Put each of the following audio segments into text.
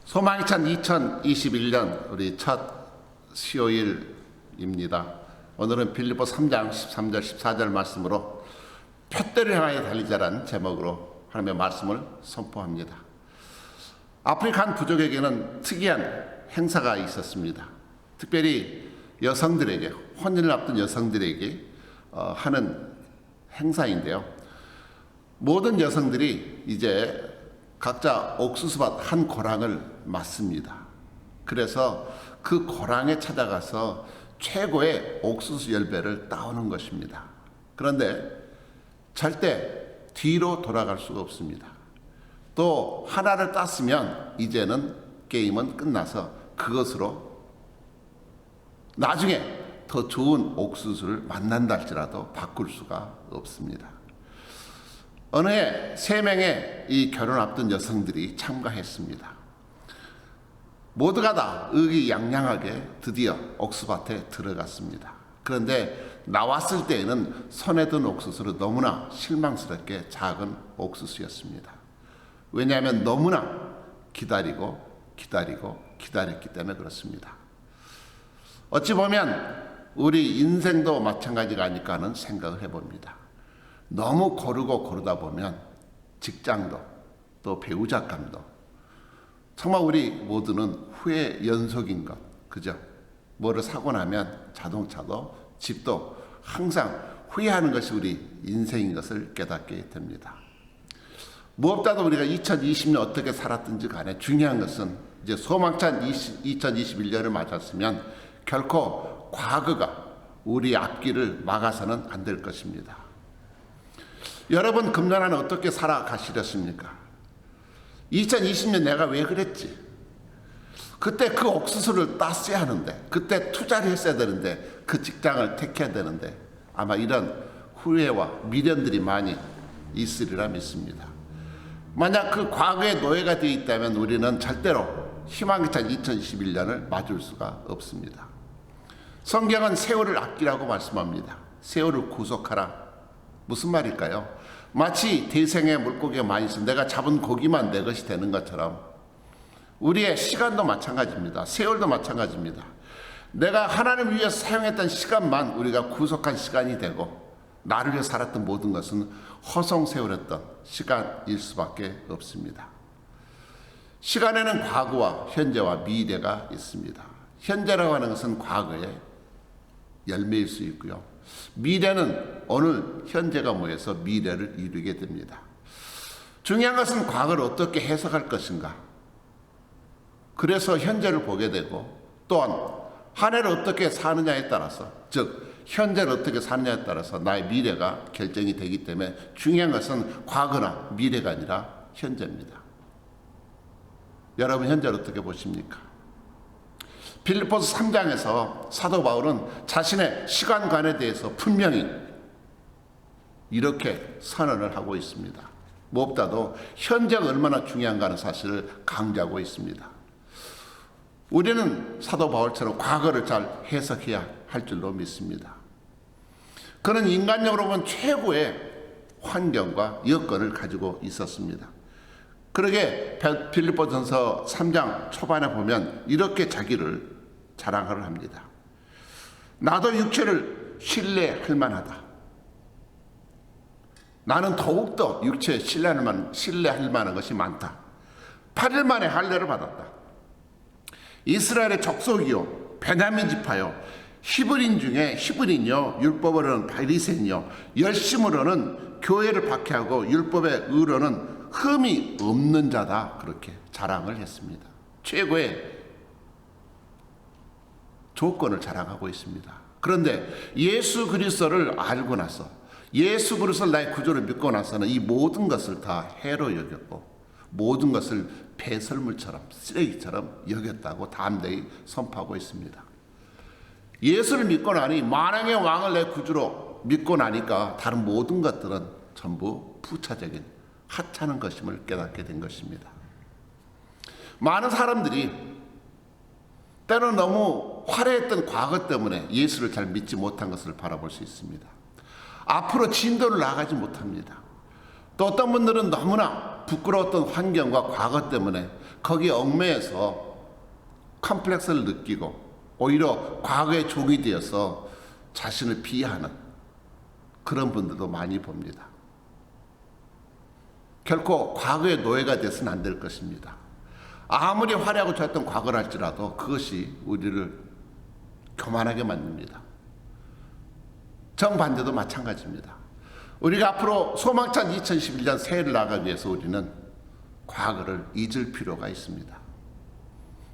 소망이 찬 2021년 우리 첫 수요일입니다. 오늘은 빌립보 3장 13절 14절 말씀으로 표대를 향하여 달리자라는 제목으로 하나님의 말씀을 선포합니다. 아프리카 한 부족에게는 특이한 행사가 있었습니다. 특별히 여성들에게, 혼인을 앞둔 여성들에게 하는 행사인데요. 모든 여성들이 이제 각자 옥수수밭 한 고랑을 맞습니다. 그래서 그 고랑에 찾아가서 최고의 옥수수 열매를 따오는 것입니다. 그런데 절대 뒤로 돌아갈 수가 없습니다. 또 하나를 땄으면 이제는 게임은 끝나서 그것으로 나중에 더 좋은 옥수수를 만난다 할지라도 바꿀 수가 없습니다. 어느 해 3명의 이 결혼 앞둔 여성들이 참가했습니다. 모두가 다 의기양양하게 드디어 옥수밭에 들어갔습니다. 그런데 나왔을 때에는 손에 든 옥수수로 너무나 실망스럽게 작은 옥수수였습니다. 왜냐하면 너무나 기다리고 기다렸기 때문에 그렇습니다. 어찌 보면 우리 인생도 마찬가지가 아닐까 하는 생각을 해봅니다. 너무 고르다 보면 직장도 또 배우자감도 정말 우리 모두는 후회 연속인 것, 그죠? 뭐를 사고 나면 자동차도 집도 항상 후회하는 것이 우리 인생인 것을 깨닫게 됩니다. 무엇보다도 우리가 2020년 어떻게 살았든지 간에 중요한 것은 이제 소망찬 2021년을 맞았으면 결코 과거가 우리 앞길을 막아서는 안 될 것입니다. 여러분 금년에는 어떻게 살아가시렸습니까? 2020년 내가 왜 그랬지? 그때 그 옥수수를 땄어야 하는데, 그때 투자를 했어야 되는데, 그 직장을 택해야 되는데 아마 이런 후회와 미련들이 많이 있으리라 믿습니다. 만약 그 과거의 노예가 되어 있다면 우리는 절대로 희망이 찬 2021년을 맞을 수가 없습니다. 성경은 세월을 아끼라고 말씀합니다. 세월을 구속하라. 무슨 말일까요? 마치 대생에 물고기가 많이 있으면 내가 잡은 고기만 내 것이 되는 것처럼 우리의 시간도 마찬가지입니다. 세월도 마찬가지입니다. 내가 하나님을 위해서 사용했던 시간만 우리가 구속한 시간이 되고 나를 위해 살았던 모든 것은 허송세월했던 시간일 수밖에 없습니다. 시간에는 과거와 현재와 미래가 있습니다. 현재라고 하는 것은 과거의 열매일 수 있고요. 미래는 오늘 현재가 모여서 미래를 이루게 됩니다. 중요한 것은 과거를 어떻게 해석할 것인가. 그래서 현재를 보게 되고 또한 한 해를 어떻게 사느냐에 따라서, 즉 현재를 어떻게 사느냐에 따라서 나의 미래가 결정이 되기 때문에 중요한 것은 과거나 미래가 아니라 현재입니다. 여러분 현재를 어떻게 보십니까? 빌립보서 3장에서 사도 바울은 자신의 시간관에 대해서 분명히 이렇게 선언을 하고 있습니다. 무엇보다도 현재가 얼마나 중요한가 하는 사실을 강조하고 있습니다. 우리는 사도 바울처럼 과거를 잘 해석해야 할 줄로 믿습니다. 그는 인간적으로 보면 최고의 환경과 여건을 가지고 있었습니다. 그러게 빌립보전서 3장 초반에 보면 이렇게 자기를 자랑을 합니다. 나도 육체를 신뢰할 만하다. 나는 더욱더 육체에 신뢰할 만한 것이 많다. 8일 만에 할례를 받았다. 이스라엘의 족속이요 베냐민 지파요 히브리인 중에 히브리인요 율법으로는 바리새인요 열심으로는 교회를 박해하고 율법의 의로는 흠이 없는 자다. 그렇게 자랑을 했습니다. 최고의 조건을 자랑하고 있습니다. 그런데 예수 그리스도를 알고 나서 예수 그리스도를 나의 구조를 믿고 나서는 이 모든 것을 다 해로 여겼고 모든 것을 배설물처럼 쓰레기처럼 여겼다고 담대히 선포하고 있습니다. 예수를 믿고 나니 만왕의 왕을 내 구주로 믿고 나니까 다른 모든 것들은 전부 부차적인 하찮은 것임을 깨닫게 된 것입니다. 많은 사람들이 때로는 너무 화려했던 과거 때문에 예수를 잘 믿지 못한 것을 바라볼 수 있습니다. 앞으로 진도를 나가지 못합니다. 또 어떤 분들은 너무나 부끄러웠던 환경과 과거 때문에 거기에 얽매여서 컴플렉스를 느끼고 오히려 과거의 종이 되어서 자신을 비하하는 그런 분들도 많이 봅니다. 결코 과거의 노예가 돼서는 안 될 것입니다. 아무리 화려하고 좋았던 과거랄지라도 그것이 우리를 교만하게 만듭니다. 정반대도 마찬가지입니다. 우리가 앞으로 소망찬 2011년 새해를 나가기 위해서 우리는 과거를 잊을 필요가 있습니다.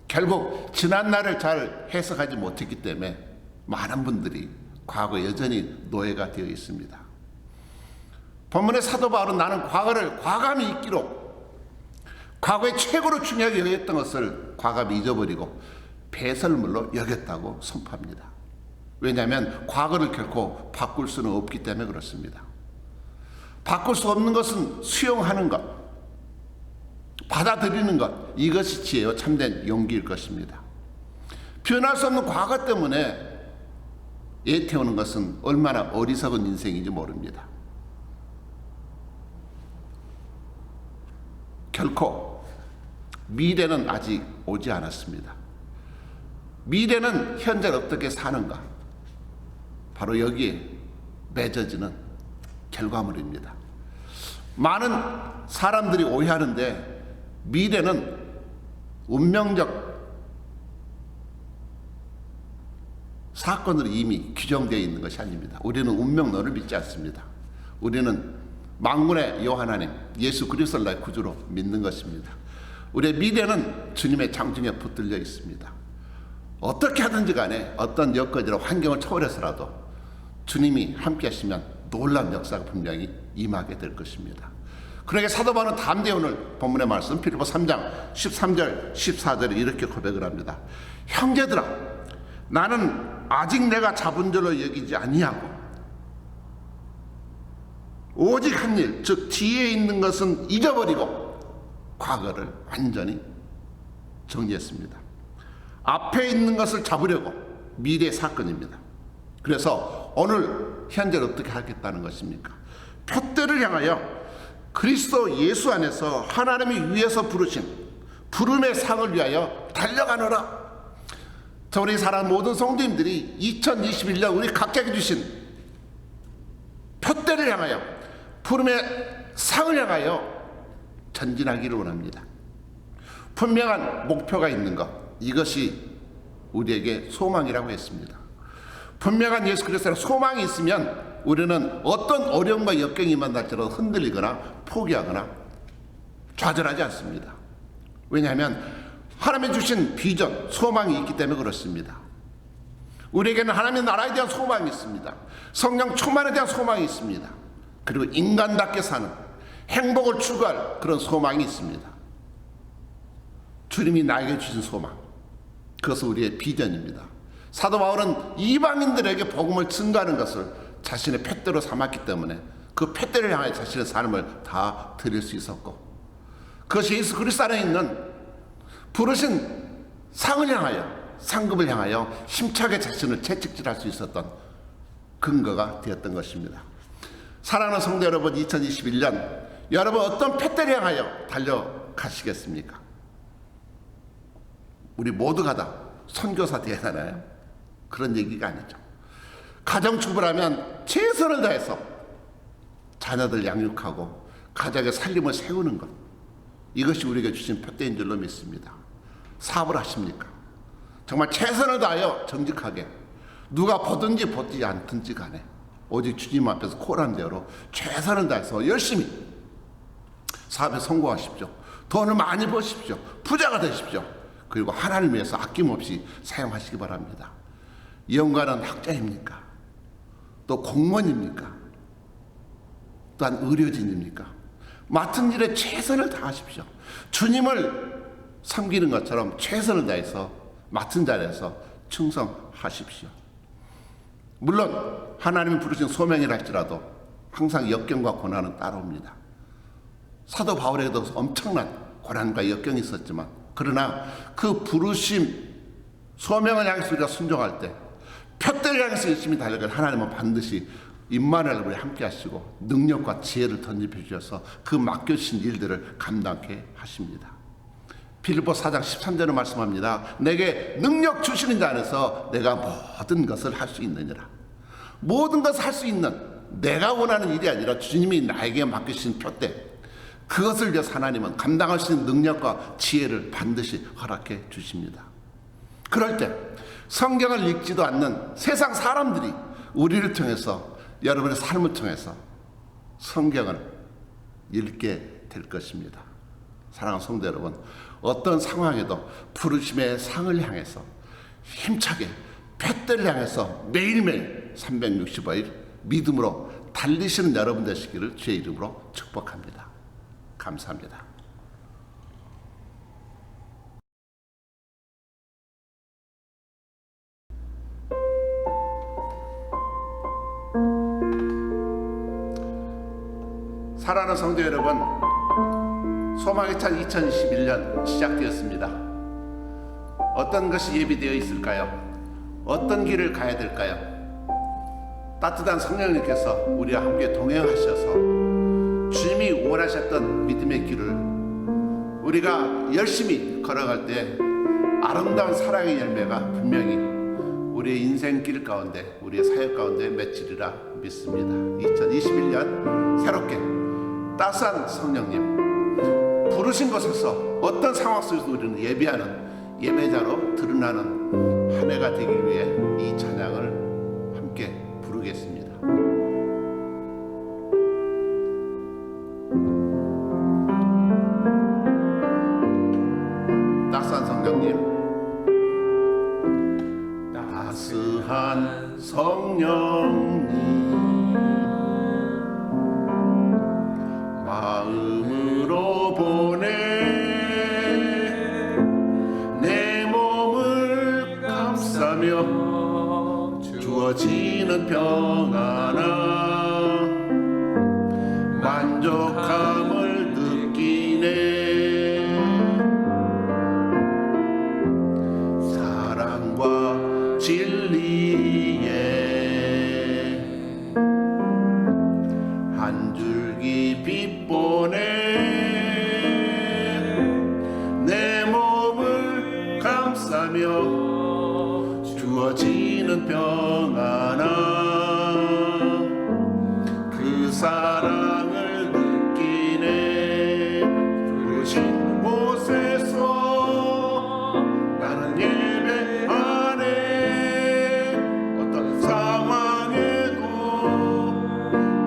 결국 지난 날을 잘 해석하지 못했기 때문에 많은 분들이 과거에 여전히 노예가 되어 있습니다. 본문의 사도 바울은 나는 과거를 과감히 잊기로 과거에 최고로 중요하게 여겼던 것을 과감히 잊어버리고 배설물로 여겼다고 선포합니다. 왜냐하면 과거를 결코 바꿀 수는 없기 때문에 그렇습니다. 바꿀 수 없는 것은 수용하는 것, 받아들이는 것, 이것이 지혜와 참된 용기일 것입니다. 변할 수 없는 과거 때문에 애태우는 것은 얼마나 어리석은 인생인지 모릅니다. 결코 미래는 아직 오지 않았습니다. 미래는 현재를 어떻게 사는가, 바로 여기에 맺어지는 결과물입니다. 많은 사람들이 오해하는데 미래는 운명적 사건으로 이미 규정되어 있는 것이 아닙니다. 우리는 운명론을 믿지 않습니다. 우리는 만군의 여호와 하나님 예수 그리스도를 나의 구주로 믿는 것입니다. 우리의 미래는 주님의 장중에 붙들려 있습니다. 어떻게 하든지 간에 어떤 여건이나 환경을 초월해서라도 주님이 함께 하시면 놀라운 역사가 분명히 임하게 될 것입니다. 그러게 사도 바울은 담대히 오늘 본문의 말씀 빌립보 3장 13절 14절에 이렇게 고백을 합니다. 형제들아, 나는 아직 내가 잡은 줄로 여기지 아니하고 오직 한 일, 즉 뒤에 있는 것은 잊어버리고 과거를 완전히 정리했습니다. 앞에 있는 것을 잡으려고 미래의 사건입니다. 그래서 오늘 현재를 어떻게 하겠다는 것입니까? 표대를 향하여 그리스도 예수 안에서 하나님이 위에서 부르신 부름의 상을 위하여 달려가노라. 자, 우리 사랑하는 모든 성도님들이 2021년 우리 각자에게 주신 표대를 향하여 부름의 상을 향하여 전진하기를 원합니다. 분명한 목표가 있는 것, 이것이 우리에게 소망이라고 했습니다. 분명한 예수 그리스도의 소망이 있으면 우리는 어떤 어려움과 역경이 만날지라도 흔들리거나 포기하거나 좌절하지 않습니다. 왜냐하면 하나님이 주신 비전, 소망이 있기 때문에 그렇습니다. 우리에게는 하나님의 나라에 대한 소망이 있습니다. 성령 충만에 대한 소망이 있습니다. 그리고 인간답게 사는 행복을 추구할 그런 소망이 있습니다. 주님이 나에게 주신 소망, 그것은 우리의 비전입니다. 사도 바울은 이방인들에게 복음을 증거하는 것을 자신의 푯대로 삼았기 때문에 그 푯대를 향해 자신의 삶을 다 드릴 수 있었고, 그것이 예수 그리스도 안에 있는 부르신 상을 향하여, 상급을 향하여 힘차게 자신을 채찍질할 수 있었던 근거가 되었던 것입니다. 사랑하는 성도 여러분, 2021년 여러분 어떤 푯대를 향하여 달려가시겠습니까? 우리 모두가 다 선교사 되어야 하나요? 그런 얘기가 아니죠. 가정주부라면 최선을 다해서 자녀들 양육하고 가정의 살림을 세우는 것, 이것이 우리에게 주신 푯대인 줄로 믿습니다. 사업을 하십니까? 정말 최선을 다하여 정직하게, 누가 보든지 보지 않든지 간에 오직 주님 앞에서 코란 대로 최선을 다해서 열심히 사업에 성공하십시오. 돈을 많이 버십시오. 부자가 되십시오. 그리고 하나님을 위해서 아낌없이 사용하시기 바랍니다. 연구하는 학자입니까? 또 공무원입니까? 또한 의료진입니까? 맡은 일에 최선을 다하십시오. 주님을 섬기는 것처럼 최선을 다해서 맡은 자리에서 충성하십시오. 물론 하나님이 부르신 소명이라 할지라도 항상 역경과 고난은 따라옵니다. 사도 바울에게도 엄청난 고난과 역경이 있었지만, 그러나 그 부르심 소명을 향해서 우리가 순종할 때 푯대를 향해서 열심히 달려갈 하나님은 반드시 임마누엘 우리 함께 하시고 능력과 지혜를 던집해 주셔서 그 맡겨주신 일들을 감당케 하십니다. 빌립보 4장 13절에 말씀합니다. 내게 능력 주시는 자 안에서 내가 모든 것을 할 수 있느니라. 모든 것을 할 수 있는, 내가 원하는 일이 아니라 주님이 나에게 맡기신 표대, 그것을 위해서 하나님은 감당할 수 있는 능력과 지혜를 반드시 허락해 주십니다. 그럴 때 성경을 읽지도 않는 세상 사람들이 우리를 통해서, 여러분의 삶을 통해서 성경을 읽게 될 것입니다. 사랑하는 성도 여러분, 어떤 상황에도 부르심의 상을 향해서 힘차게 둯대를 향해서 매일매일 365일 믿음으로 달리시는 여러분 되시기를 주의 이름으로 축복합니다. 감사합니다. 사랑하는 성도 여러분, 소망의 찬 2021년 시작되었습니다. 어떤 것이 예비되어 있을까요? 어떤 길을 가야 될까요? 따뜻한 성령님께서 우리와 함께 동행하셔서 주님이 원하셨던 믿음의 길을 우리가 열심히 걸어갈 때 아름다운 사랑의 열매가 분명히 우리의 인생길 가운데, 우리의 사역 가운데 맺히리라 믿습니다. 2021년 새롭게 따스한 성령님 부르신 곳에서 어떤 상황 속에서 우리는 예배하는 예배자로 드러나는 한 해가 되기 위해 이 찬양을 함께 부르겠습니다. 따스한 성령님, 따스한 성령님 마음으로 보내 내 몸을 감싸며 주어지는 평안함 만족함을 느끼네. 사랑과 진리에 한 줄기 빛 보내 내 몸을 감싸며 주어지는 평안함 그 사랑을 느끼네. 부르신 곳에서 나는 예배하네. 어떤 상황에도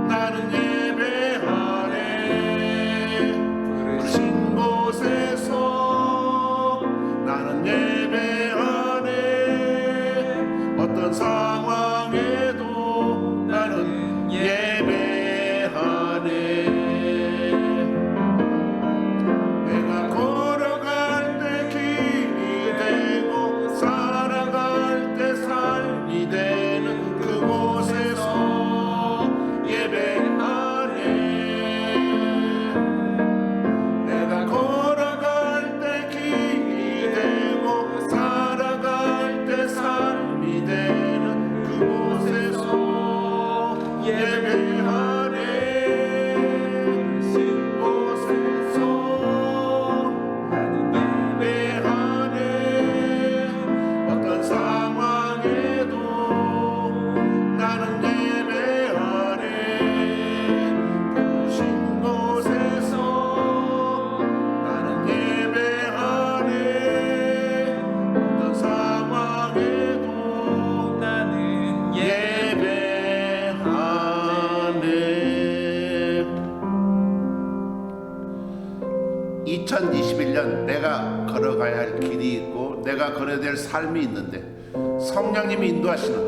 나는 예배하네. 부르신 곳에서 나는 예배하네. 어떤 상황에도 나는 예배하네. 내가 걸어갈 때 길이 되고 살아갈 때 삶이 되는 그곳에서 예배하네. 내가 걸어갈 때 길이 되고 살아갈 때 삶이 되는 그곳에서 예배하네. 그곳에서 나는 예배하네. 어떤 상황에도 나는 예배하네. 부르신 곳에서 나는 예배하네. 어떤 상황에도 나는 예배하네. 2021년 내가 걸어가야 할 길이 있고 내가 걸어야 될 삶이 있는데 성령님이 인도하시는,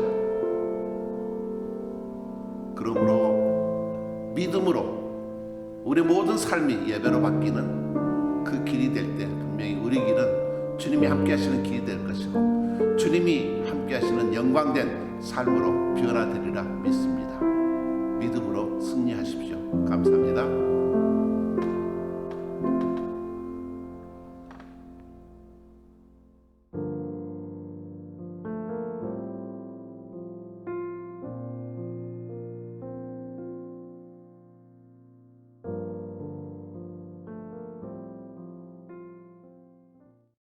그러므로 믿음으로 우리 모든 삶이 예배로 바뀌는 그 길이 될 때 분명히 우리 길은 주님이 함께 하시는 길이 될 것이고 주님이 함께 하시는 영광된 삶으로 변화되리라 믿습니다. 믿음으로 승리하십시오. 감사합니다.